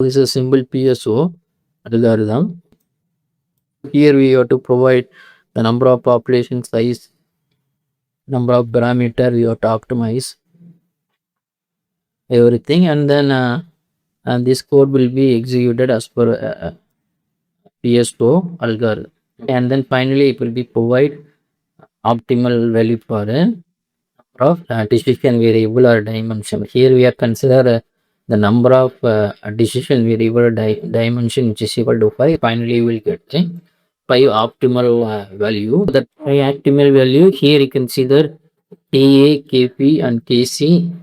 This is a simple PSO algorithm. Here we have to provide the number of population size, number of parameter we have to optimize everything, and then and this code will be executed as per PSO algorithm, and then finally it will be provide optimal value for a of decision variable or dimension. Here we are consider the number of decision variable dimension which is equal to 5. Finally you will get a 5 optimal value. The 5 optimal value, here you can see that KA, KP and KC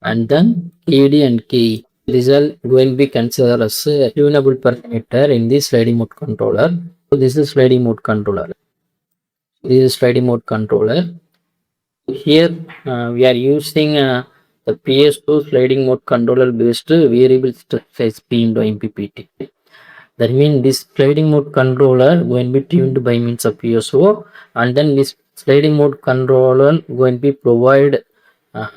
and then KD and KE. These are going to be considered as a tunable parameter in the sliding mode controller. So this is sliding mode controller. This is sliding mode controller. Here we are using the PSO sliding mode controller based variable step size P&O MPPT. That means this sliding mode controller going to be tuned by means of PSO, and then this sliding mode controller going to be provide the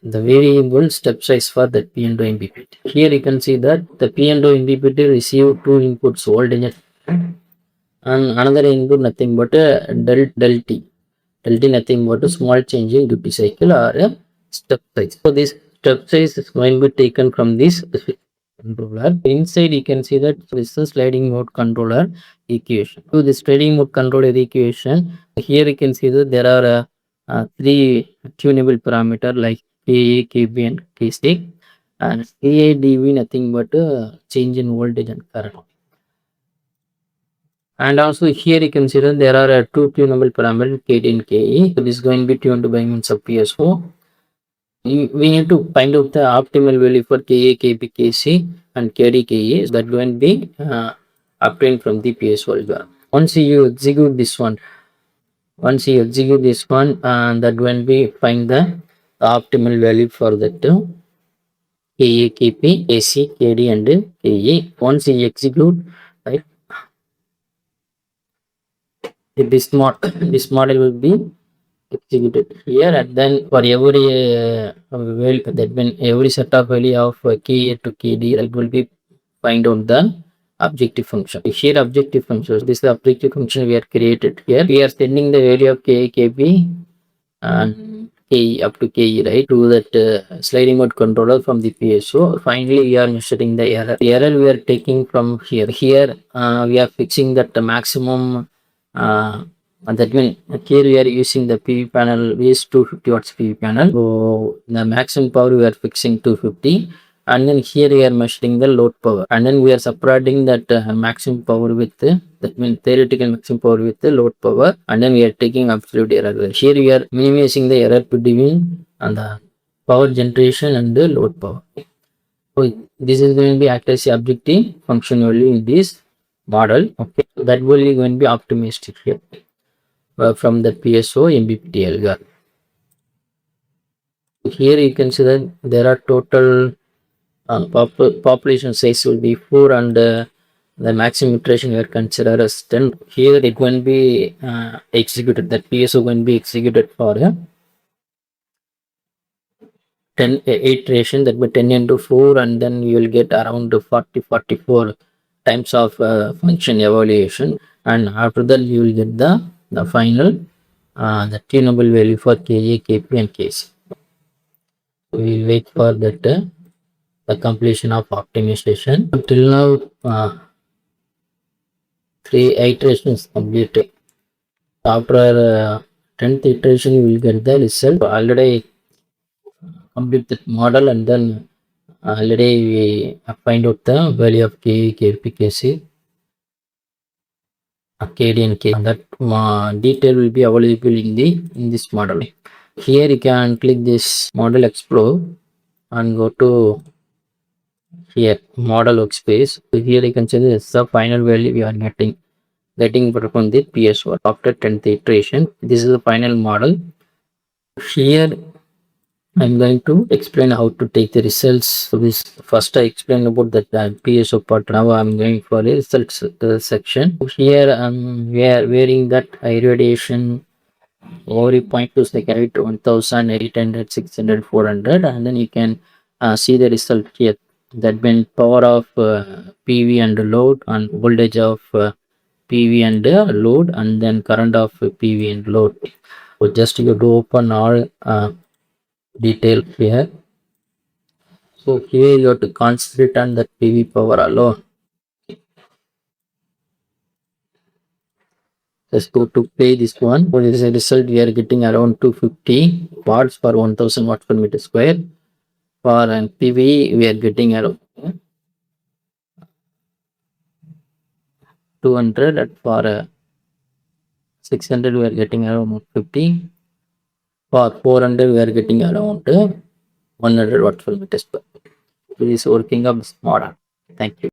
variable step size for the P&O MPPT. Here you can see that the P&O MPPT receive two inputs, voltage and another input nothing but a del T. Del T nothing but a small change in duty cycle or a step size. So this step size is going to be taken from this controller. Inside you can see that this is sliding mode controller equation. So this sliding mode controller equation, here you can see that there are three tunable parameter like KA, KB and KC, and KADV nothing but a change in voltage and current. And also here you consider there are two tunable parameters KD and KE. So this is going to be tuned by means of PSO. We need to find out the optimal value for KA, KB, KC and KD, KE. So that going to be obtained from the PSO algorithm. Once you execute this one, that going to be find the optimal value for that KA, KP, KC, KD and KE. Once you execute, right, this model will be executed here, and then for every value, that means every set of value of KA to KD, it will be find out the objective function. Here objective functions, this is the objective function we are created here. We are sending the value of KA, KP and KE up to KE, right, to that sliding mode controller from the PSO. Finally we are measuring the error. The error we are taking from here. Here we are fixing that the maximum and that means here we are using the PV panel is 250 watts PV panel. So the maximum power we are fixing 250, and then here we are measuring the load power, and then we are subtracting that maximum power with that means theoretical maximum power with the load power, and then we are taking absolute error. Here we are minimizing the error between and the power generation and the load power. So this is going to be act as the objective function value in this model. Okay, so that will be going to be optimized here from the PSO MPPT algorithm. Here you can see that there are total population size will be 4, and the maximum iteration we are considered as 10. Here it will be executed, that PSO going to be executed for 10 iteration, that will 10 into 4, and then you will get around 44 times of function evaluation, and after that you will get the final the tunable value for KA, KP and KC. We will wait for that the completion of optimization. Till now 3 iterations completed. After 10th iteration you will get the result. Already complete that model, and then already we find out the value of KA, KP, KC, KD and K. That detail will be available in this model. Here you can click this model explore and go to here model workspace. So here you can see this is the final value we are getting from the PSO after 10th iteration. This is the final model. Here I'm going to explain how to take the results. So this first I explained about that PSO part. Now I'm going for the results section. Here we are varying that irradiation every 0.2 second to 1800, 600, 400, and then you can see the result here. That means power of PV and load, and voltage of PV and load, and then current of PV and load. So just you have to open all detail here. So here you have to concentrate on that PV power alone. Let's go to play this one. For this result, we are getting around 250 watts per 1000 watts per meter square. For PV, we are getting around 200. And for 600, we are getting around 50. For 400, we are getting around 100 watts per meter square. It is working up this model. Thank you.